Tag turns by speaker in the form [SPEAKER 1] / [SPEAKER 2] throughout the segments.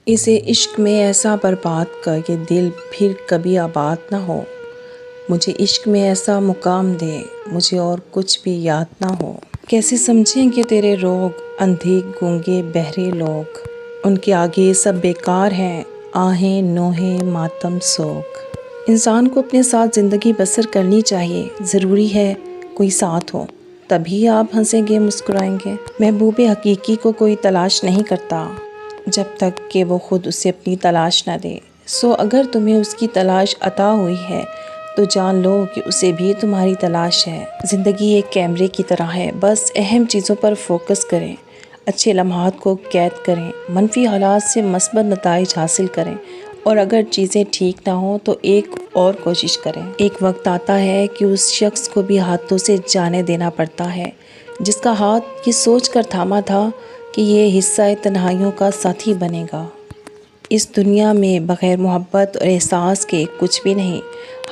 [SPEAKER 1] इसे इश्क में ऐसा बर्बाद कर कि दिल फिर कभी आबाद ना हो। मुझे इश्क में ऐसा मुकाम दे, मुझे और कुछ भी याद ना हो। कैसे समझेंगे तेरे रोग, अंधे गूंगे बहरे लोग। उनके आगे सब बेकार हैं, आहें नोहें मातम सोग। इंसान को अपने साथ ज़िंदगी बसर करनी चाहिए। ज़रूरी है कोई साथ हो, तभी आप हंसेंगे मुस्कुराएंगे। महबूब हकीकी को कोई तलाश नहीं करता जब तक कि वो ख़ुद उसे अपनी तलाश ना दे। सो अगर तुम्हें उसकी तलाश अता हुई है तो जान लो कि उसे भी तुम्हारी तलाश है। ज़िंदगी एक कैमरे की तरह है, बस अहम चीज़ों पर फोकस करें, अच्छे लम्हात को कैद करें, मनफी हालात से मस्बत नताइज हासिल करें और अगर चीज़ें ठीक ना हो तो एक और कोशिश करें। एक वक्त आता है कि उस शख्स को भी हाथों से जाने देना पड़ता है जिसका हाथ ये सोच कर थामा था कि ये हिस्सा तन्हाइयों का साथी बनेगा। इस दुनिया में बग़ैर मोहब्बत और एहसास के कुछ भी नहीं।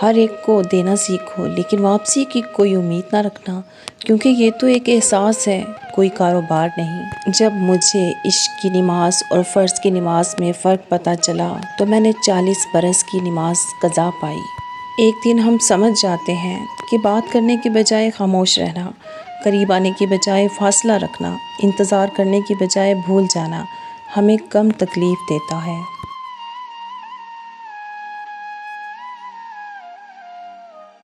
[SPEAKER 1] हर एक को देना सीखो, लेकिन वापसी की कोई उम्मीद ना रखना, क्योंकि ये तो एक एहसास है, कोई कारोबार नहीं। जब मुझे इश्क की नमाज और फ़र्ज़ की नमाज में फ़र्क पता चला तो मैंने 40 बरस की नमाज कज़ा पाई। एक दिन हम समझ जाते हैं कि बात करने के बजाय खामोश रहना, करीब आने की बजाय फासला रखना, इंतज़ार करने की बजाय भूल जाना हमें कम तकलीफ़ देता है।